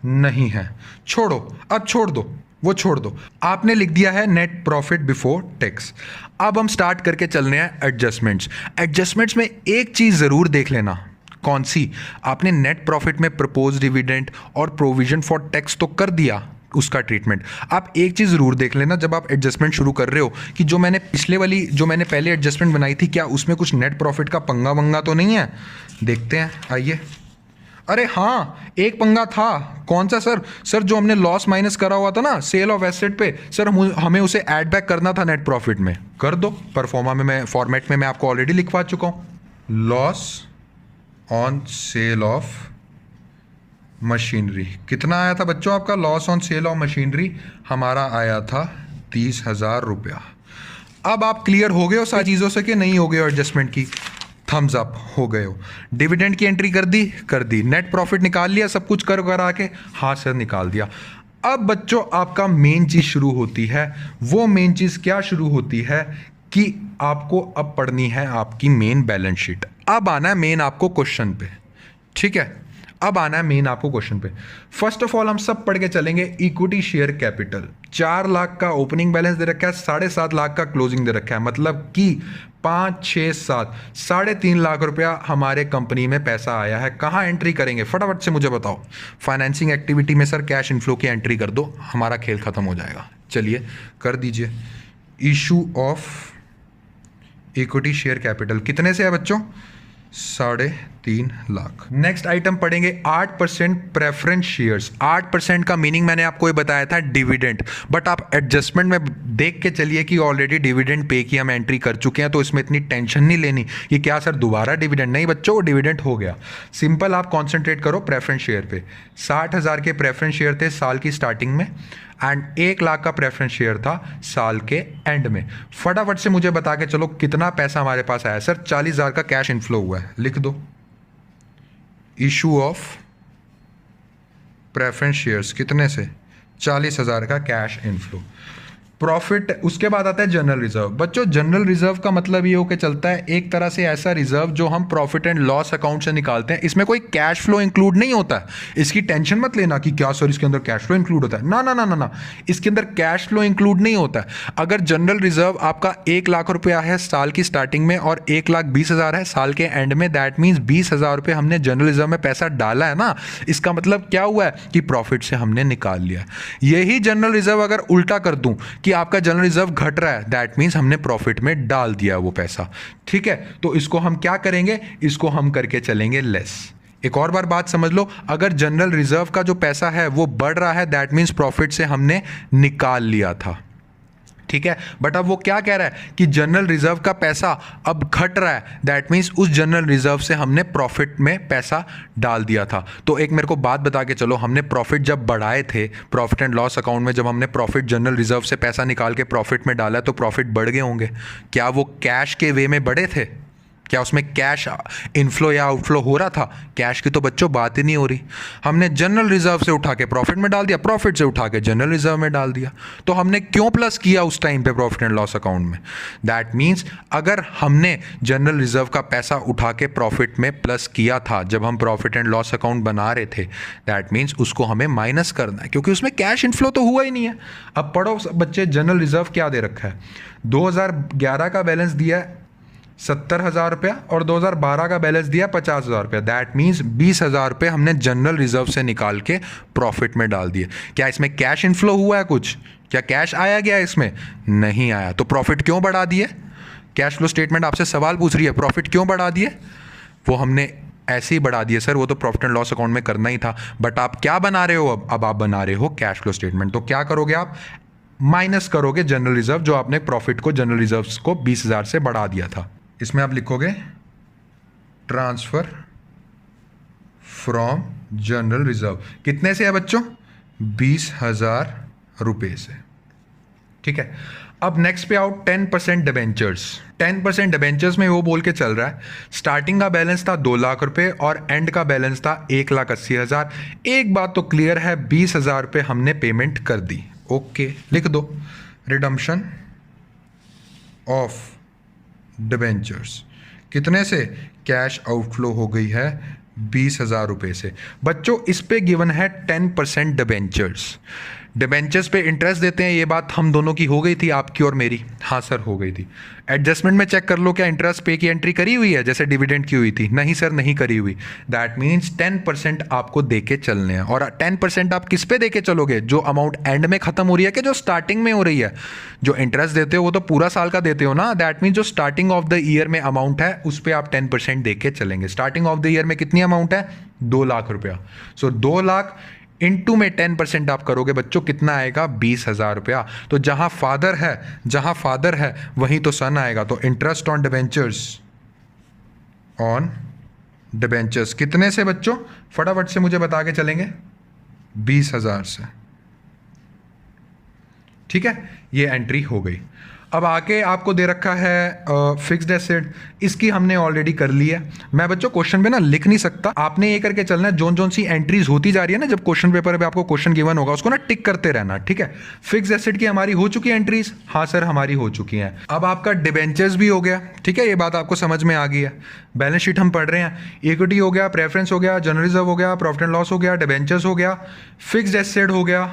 नहीं है, छोड़ो, अब छोड़ दो, वो छोड़ दो। आपने लिख दिया है नेट प्रॉफिट बिफोर टैक्स। अब हम स्टार्ट करके चल रहे हैं एडजस्टमेंट्स। एडजस्टमेंट्स में एक चीज जरूर देख लेना। कौन सी? आपने नेट प्रॉफिट में प्रपोज डिविडेंड और प्रोविजन फॉर टैक्स तो कर दिया, उसका ट्रीटमेंट। आप एक चीज़ ज़रूर देख लेना जब आप एडजस्टमेंट शुरू कर रहे हो कि जो मैंने पहले एडजस्टमेंट बनाई थी, क्या उसमें कुछ नेट प्रॉफिट का पंगा वंगा तो नहीं है? देखते हैं, आइए। अरे हाँ, एक पंगा था। कौन सा सर? सर जो हमने लॉस माइनस करा हुआ था ना सेल ऑफ एसेट पे, सर हमें उसे ऐड बैक करना था नेट प्रॉफिट में। कर दो, परफॉर्मा में मैं फॉर्मेट में मैं आपको ऑलरेडी लिखवा चुका हूँ। Loss on sale of machinery. कितना आया था बच्चों आपका loss on sale of machinery? हमारा आया था 30,000 रुपया। अब आप क्लियर हो गए हो सारी चीज़ों से कि नहीं हो गए हो? एडजस्टमेंट की थम्स अप हो गए हो। डिविडेंड की एंट्री कर दी, कर दी। नेट प्रॉफिट निकाल लिया, सब कुछ कर करा के? हाँ सर निकाल दिया। अब बच्चों आपका मेन चीज़ शुरू होती है। वो मेन चीज़ क्या शुरू होती है कि आपको अब पढ़नी है आपकी मेन बैलेंस शीट। अब आना है मेन आपको क्वेश्चन पे, ठीक है? अब आना है मेन आपको क्वेश्चन पे। फर्स्ट ऑफ ऑल हम सब पढ़ के चलेंगे इक्विटी शेयर कैपिटल। 4 लाख का ओपनिंग बैलेंस दे रखा है, 7.5 लाख का क्लोजिंग दे रखा है, मतलब कि 5, 6, 7, 3.5 लाख रुपया हमारे कंपनी में पैसा आया है। कहाँ एंट्री करेंगे फटाफट से मुझे बताओ? फाइनेंसिंग एक्टिविटी में सर कैश इनफ्लो की एंट्री कर दो, हमारा खेल खत्म हो जाएगा। चलिए कर दीजिए। Issue of equity share capital कितने से है बच्चों? 3.5 3 लाख। नेक्स्ट आइटम पढ़ेंगे 8% प्रेफरेंस शेयर्स। 8% का मीनिंग मैंने आपको ये बताया था डिविडेंड, बट आप एडजस्टमेंट में देख के चलिए कि ऑलरेडी डिविडेंड पे की हम एंट्री कर चुके हैं, तो इसमें इतनी टेंशन नहीं लेनी कि क्या सर दोबारा डिविडेंड। नहीं बच्चों, डिविडेंड हो गया। सिंपल आप कॉन्सेंट्रेट करो प्रेफरेंस शेयर पे। 60,000 के प्रेफरेंस शेयर थे साल की स्टार्टिंग में एंड 1 लाख का प्रेफरेंस शेयर था साल के एंड में। फटाफट से मुझे बता के चलो कितना पैसा हमारे पास आया। सर 40,000 का कैश इनफ्लो हुआ है, लिख दो। इशू ऑफ प्रेफरेंस शेयर्स कितने से? 40,000 का कैश इनफ्लो। प्रॉफिट, उसके बाद आता है जनरल रिजर्व। बच्चों जनरल रिजर्व का मतलब ये होकर चलता है एक तरह से ऐसा रिजर्व जो हम प्रॉफिट एंड लॉस अकाउंट से निकालते हैं। इसमें कोई कैश फ्लो इंक्लूड नहीं होता है, इसकी टेंशन मत लेना कि क्या सर इसके अंदर कैश फ्लो इंक्लूड होता है। ना ना ना ना ना, इसके अंदर कैश फ्लो इंक्लूड नहीं होता है। अगर जनरल रिजर्व आपका 1 लाख रुपया है साल की स्टार्टिंग में और 1,20,000 है साल के एंड में, दैट मीन्स 20,000 रुपये हमने जनरल रिजर्व में पैसा डाला है ना, इसका मतलब क्या हुआ है कि प्रॉफिट से हमने निकाल लिया। यही जनरल रिजर्व अगर उल्टा कर दूं कि आपका जनरल रिजर्व घट रहा है, दैट मींस हमने प्रॉफिट में डाल दिया वो पैसा। ठीक है, तो इसको हम क्या करेंगे, इसको हम करके चलेंगे लेस। एक और बार बात समझ लो, अगर जनरल रिजर्व का जो पैसा है वो बढ़ रहा है, दैट मींस प्रॉफिट से हमने निकाल लिया था। ठीक है, बट अब वो क्या कह रहा है कि जनरल रिजर्व का पैसा अब घट रहा है, दैट मीन्स उस जनरल रिजर्व से हमने प्रॉफिट में पैसा डाल दिया था। तो एक मेरे को बात बता के चलो, हमने प्रॉफिट जब बढ़ाए थे प्रॉफिट एंड लॉस अकाउंट में, जब हमने प्रॉफिट जनरल रिजर्व से पैसा निकाल के प्रॉफिट में डाला तो प्रॉफिट बढ़ गए होंगे। क्या वो कैश के वे में बढ़े थे? क्या उसमें कैश इनफ्लो या आउटफ्लो हो रहा था? कैश की तो बच्चों बात ही नहीं हो रही। हमने जनरल रिजर्व से उठा के प्रॉफिट में डाल दिया, प्रॉफिट से उठा के जनरल रिजर्व में डाल दिया। तो हमने क्यों प्लस किया उस टाइम पे प्रॉफिट एंड लॉस अकाउंट में? दैट मीन्स अगर हमने जनरल रिजर्व का पैसा उठा के प्रॉफिट में प्लस किया था जब हम प्रॉफिट एंड लॉस अकाउंट बना रहे थे, दैट मीन्स उसको हमें माइनस करना है, क्योंकि उसमें कैश इनफ्लो तो हुआ ही नहीं है। अब पढ़ो बच्चे, जनरल रिजर्व क्या दे रखा है। 2011 का बैलेंस दिया है 70,000 रुपया और 2012 का बैलेंस दिया 50,000 रुपया। दैट मीन्स 20,000 रुपये हमने जनरल रिजर्व से निकाल के प्रॉफिट में डाल दिए। क्या इसमें कैश इनफ्लो हुआ है कुछ? क्या कैश आया गया इसमें? नहीं आया। तो प्रॉफिट क्यों बढ़ा दिए? कैश फ्लो स्टेटमेंट आपसे सवाल पूछ रही है, प्रॉफिट क्यों बढ़ा दिए? वो हमने ऐसे ही बढ़ा दिए सर, वो तो प्रॉफिट एंड लॉस अकाउंट में करना ही था। बट आप क्या बना रहे हो अब आप बना रहे हो कैश फ्लो स्टेटमेंट। तो क्या करोगे आप? माइनस करोगे जनरल रिजर्व, जो आपने प्रॉफिट को जनरल रिजर्व को 20,000 से बढ़ा दिया था। इसमें आप लिखोगे ट्रांसफर फ्रॉम जनरल रिजर्व। कितने से है बच्चों? 20,000 रुपये से। ठीक है, अब नेक्स्ट पे आओ 10% डिबेंचर्स। 10% डिबेंचर्स में वो बोल के चल रहा है स्टार्टिंग का बैलेंस था 2 लाख रुपए और एंड का बैलेंस था 1,80,000। एक बात तो क्लियर है, 20,000 रुपये हमने पेमेंट कर दी। ओके, लिख दो रिडम्पशन ऑफ डिबेंचर्स। कितने से? कैश आउटफ्लो हो गई है 20,000 रुपये से। बच्चों इस पे गिवन है 10% डिबेंचर्स। डिबेंचर्स पे इंटरेस्ट देते हैं, ये बात हम दोनों की हो गई थी, आपकी और मेरी। हाँ सर हो गई थी। एडजस्टमेंट में चेक कर लो, क्या इंटरेस्ट पे की एंट्री करी हुई है जैसे डिविडेंड की हुई थी? नहीं सर नहीं करी हुई। दैट मीन्स 10% आपको दे के चलने हैं। और 10% आप किस पे दे के चलोगे? जो अमाउंट एंड में खत्म हो रही है कि जो स्टार्टिंग में हो रही है? जो इंटरेस्ट देते हो वो तो पूरा साल का देते हो ना। दैट मीन्स जो स्टार्टिंग ऑफ द ईयर में अमाउंट है उस पर आप 10% दे के चलेंगे। स्टार्टिंग ऑफ द ईयर में कितनी अमाउंट है? 2 लाख रुपया। सो 2 लाख इंटू में 10% आप करोगे बच्चों, कितना आएगा? 20,000 रुपया। तो जहां फादर है वहीं तो सन आएगा। तो इंटरेस्ट ऑन डिबेंचर्स कितने से बच्चों? फटाफट से मुझे बता के चलेंगे, 20,000 से। ठीक है, ये एंट्री हो गई। अब आके आपको दे रखा है फिक्स्ड एसेट, इसकी हमने ऑलरेडी कर ली है। मैं बच्चों क्वेश्चन पे ना लिख नहीं सकता, आपने ये करके चलना है। जोन सी एंट्रीज होती जा रही है ना, जब क्वेश्चन पेपर पे आपको क्वेश्चन गिवन होगा उसको ना टिक करते रहना। ठीक है, फिक्स्ड एसेट की हमारी हो चुकी है एंट्रीज। हाँ सर हमारी हो चुकी हैं। अब आपका डिबेंचर्स भी हो गया। ठीक है, ये बात आपको समझ में आ गई है। बैलेंस शीट हम पढ़ रहे हैं, इक्विटी हो गया, प्रेफरेंस हो गया, जनरल रिजर्व हो गया, प्रॉफिट एंड लॉस हो गया, डिबेंचर्स हो गया, फिक्स्ड एसेट हो गया।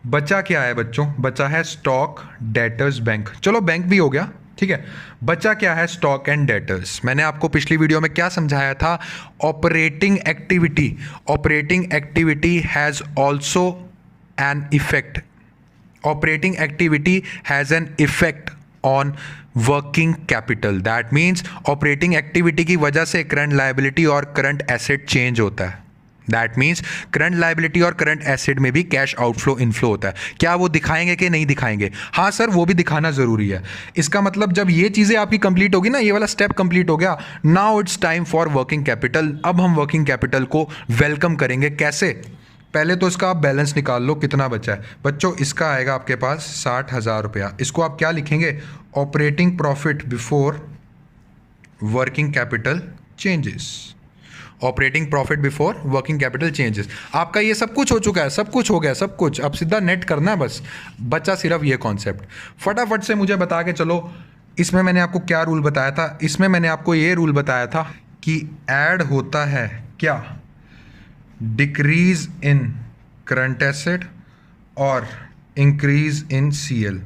बचा क्या है बच्चों? बचा है स्टॉक, डेटर्स, बैंक। चलो बैंक भी हो गया। ठीक है, बचा क्या है? Stock and debtors. मैंने आपको पिछली वीडियो में क्या समझाया था? Operating activity has also an effect. Operating activity has an effect on working capital. That means operating activity की वजह से करंट लायबिलिटी और करंट एसेट चेंज होता है। दैट मीन्स करंट लायबिलिटी और करंट एसेट में भी कैश आउटफ्लो इनफ्लो होता है। क्या वो दिखाएंगे कि नहीं दिखाएंगे? हाँ सर, वो भी दिखाना जरूरी है। इसका मतलब जब ये चीज़ें आपकी कंप्लीट होगी ना, ये वाला स्टेप कंप्लीट हो गया, now it's time for working capital. अब हम वर्किंग कैपिटल को वेलकम करेंगे। कैसे? पहले तो इसका आप बैलेंस निकाल लो कितना बचा है। बच्चों इसका आएगा आपके पास 60,000 रुपया। इसको आप क्या लिखेंगे? Operating profit before working capital changes. Operating profit before working capital changes. आपका ये सब कुछ हो चुका है, सब कुछ हो गया, सब कुछ। अब सीधा नेट करना है बस, बचा सिर्फ ये कॉन्सेप्ट। फटाफट से मुझे बता के चलो, इसमें मैंने आपको क्या रूल बताया था? इसमें मैंने आपको ये रूल बताया था कि ऐड होता है क्या? डिक्रीज इन करंट एसेट और इंक्रीज इन सीएल,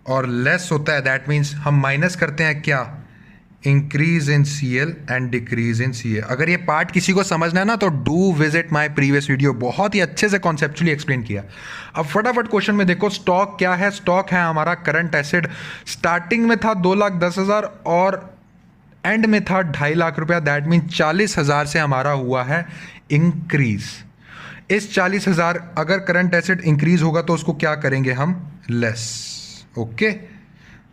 और लेस होता है, दैट मीन्स हम माइनस करते हैं क्या? Increase in CL and decrease in CA. अगर ये पार्ट किसी को समझना है ना तो do visit my previous video, बहुत ही अच्छे से कॉन्सेप्चुअली एक्सप्लेन किया। अब फटाफट क्वेश्चन में देखो, स्टॉक क्या है? स्टॉक है हमारा करंट एसेट। स्टार्टिंग में था 2,10,000 और एंड में था 2.5 लाख रुपया। दैट मीन 40,000 से हमारा हुआ है इंक्रीज। इस 40,000 अगर करंट एसेट इंक्रीज होगा तो उसको क्या करेंगे हम? लेस। ओके,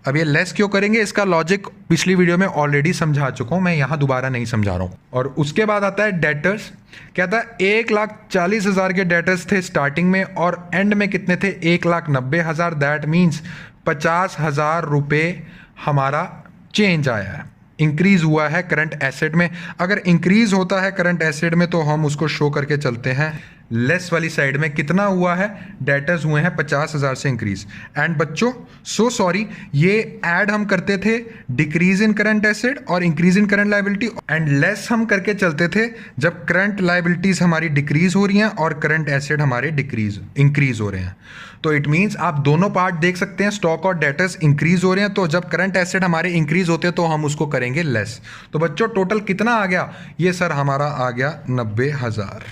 अब ये लेस क्यों करेंगे? इसका लॉजिक पिछली वीडियो में ऑलरेडी समझा चुका हूं, मैं यहां दोबारा नहीं समझा रहा हूं। और उसके बाद आता है डेटर्स। कहता है 1,40,000 के डेटर्स थे स्टार्टिंग में और एंड में कितने थे? 1,90,000। दैट मीन्स 50,000 रुपये हमारा चेंज आया है, इंक्रीज हुआ है करंट एसेट में। अगर इंक्रीज होता है करंट एसेट में तो हम उसको शो करके चलते हैं लेस वाली साइड में। कितना हुआ है? डेटर्स हुए हैं 50,000 से इंक्रीज। एंड बच्चों सो सॉरी, ये ऐड हम करते थे डिक्रीज इन करंट एसेट और increase in current liability, and less हम करके चलते थे जब करंट लायबिलिटीज हमारी डिक्रीज हो रही हैं और करंट एसेट हमारे इंक्रीज हो रहे हैं। तो इट मीन्स आप दोनों पार्ट देख सकते हैं, स्टॉक और डेटर्स इंक्रीज हो रहे हैं, तो जब करंट एसेट हमारे इंक्रीज होते हैं तो हम उसको करेंगे लेस। तो बच्चों टोटल कितना आ गया? ये सर हमारा आ गया 90,000।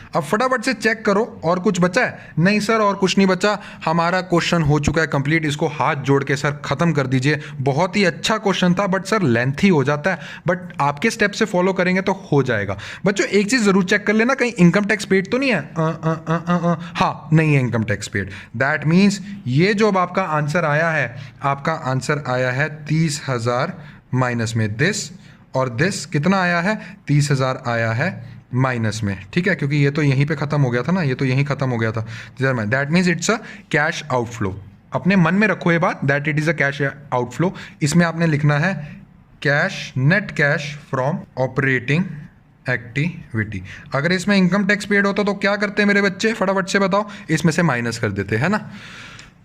अब फटाफट से चेक करो और कुछ बचा है? नहीं सर, और कुछ नहीं बचा, हमारा क्वेश्चन हो चुका है कंप्लीट। इसको हाथ जोड़ के सर खत्म कर दीजिए। बहुत ही अच्छा क्वेश्चन था बट सर लेंथी हो जाता है, बट आपके स्टेप से फॉलो करेंगे तो हो जाएगा। बच्चों एक चीज़ जरूर चेक कर लेना, कहीं इनकम टैक्स पेड तो नहीं है? हाँ, नहीं है income tax paid. That means ये जो अब आपका आंसर आया है, आपका आंसर आया है 30,000 माइनस में दिस, और दिस कितना आया है? 30,000 आया है माइनस में। ठीक है, क्योंकि ये तो यहीं पे खत्म हो गया था ना, ये तो यहीं खत्म हो गया था। That means it's a cash outflow. अपने मन में रखो ये बात, that it is a cash outflow. इसमें आपने लिखना है cash, net cash from operating activity. अगर इसमें इनकम टैक्स पेड होता तो क्या करते मेरे बच्चे? फटाफट से बताओ, इसमें से माइनस कर देते, है ना।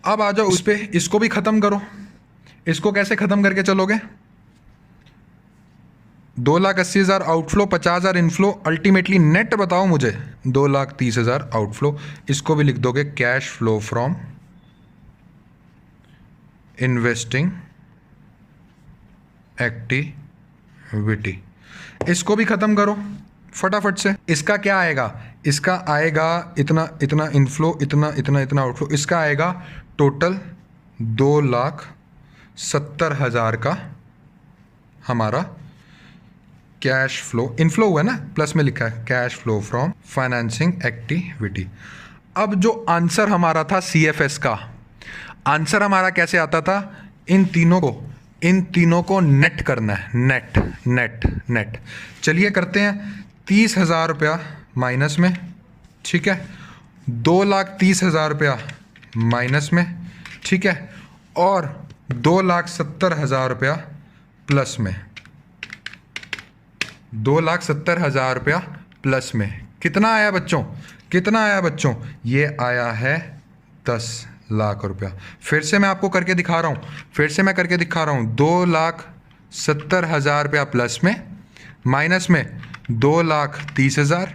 अब आ जाओ उस पर, इसको भी खत्म करो। इसको कैसे खत्म करके चलोगे? 2,80,000 आउटफ्लो, 50,000 इनफ्लो, अल्टीमेटली नेट बताओ मुझे 2,30,000 आउटफ्लो। इसको भी लिख दोगे cash flow from investing activity. इसको भी खत्म करो फटाफट से। इसका क्या आएगा? इसका आएगा इतना इतना इनफ्लो, इतना इतना इतना आउटफ्लो। इसका आएगा टोटल 2,70,000 का हमारा कैश फ्लो। इनफ्लो हुआ ना, प्लस में लिखा है cash flow from financing activity. अब जो आंसर हमारा था सीएफएस का, आंसर हमारा कैसे आता था? इन तीनों को नेट करना है, नेट नेट नेट। चलिए करते हैं। 30,000 रुपया माइनस में, ठीक है, 2,30,000 रुपया माइनस में, ठीक है, और 2,70,000 रुपया प्लस में। 2,70,000 रुपया प्लस में कितना आया बच्चों? कितना आया बच्चों? ये आया है 10 लाख रुपया। फिर से मैं आपको करके दिखा रहा हूँ, 2,70,000 रुपया प्लस में, माइनस में 2,30,000,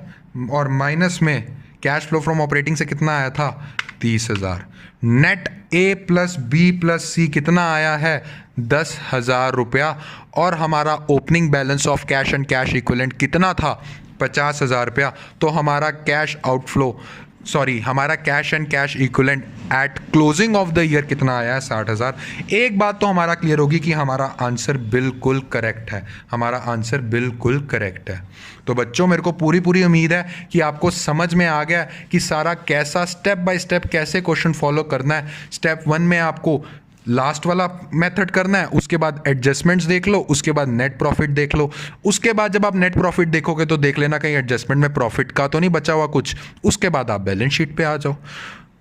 और माइनस में कैश फ्लो फ्रॉम ऑपरेटिंग से कितना आया था? 30,000। Net A plus B plus C कितना आया है? 10,000 रुपया। और हमारा opening balance of cash and cash equivalent कितना था? 50,000 रुपया। तो हमारा कैश आउटफ्लो सॉरी हमारा cash and cash equivalent at closing of the year कितना आया है 60,000। एक बात तो हमारा क्लियर होगी कि हमारा आंसर बिल्कुल करेक्ट है, हमारा आंसर बिल्कुल करेक्ट है। तो बच्चों मेरे को पूरी उम्मीद है कि आपको समझ में आ गया कि सारा कैसा स्टेप बाय स्टेप कैसे क्वेश्चन फॉलो करना है। स्टेप 1 में आपको लास्ट वाला मेथड करना है, उसके बाद एडजस्टमेंट्स देख लो, उसके बाद नेट प्रॉफिट देख लो। उसके बाद जब आप नेट प्रॉफिट देखोगे तो देख लेना कहीं एडजस्टमेंट में प्रॉफिट का तो नहीं बचा हुआ कुछ। उसके बाद आप बैलेंस शीट पे आ जाओ,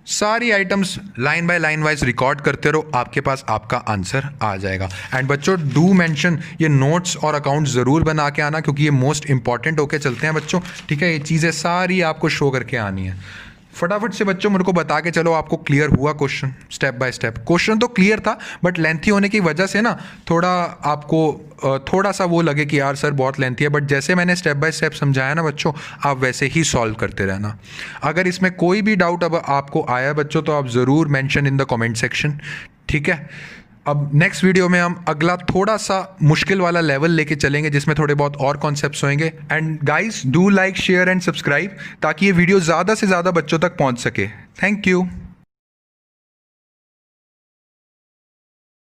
सारी items line by line wise record करते रहो, आपके पास आपका आंसर आ जाएगा। एंड बच्चों डू मेंशन ये नोट्स और अकाउंट ज़रूर बना के आना, क्योंकि ये मोस्ट इंपॉर्टेंट होके चलते हैं बच्चों, ठीक है। ये चीज़ें सारी आपको शो करके आनी है। फटाफट से बच्चों मेरे को बता के चलो आपको क्लियर हुआ question step by step. Question तो क्लियर था बट लेंथी होने की वजह से ना थोड़ा आपको थोड़ा सा वो लगे कि यार सर बहुत लेंथी है, बट जैसे मैंने स्टेप बाय स्टेप समझाया ना बच्चों, आप वैसे ही सॉल्व करते रहना। अगर इसमें कोई भी डाउट अब आपको आया बच्चों तो आप ज़रूर mention in the comment section, ठीक है। अब नेक्स्ट वीडियो में हम अगला थोड़ा सा मुश्किल वाला लेवल लेके चलेंगे जिसमें थोड़े बहुत और कॉन्सेप्ट्स होंगे। And guys do like share and subscribe ताकि ये वीडियो ज़्यादा से ज़्यादा बच्चों तक पहुंच सके। Thank you.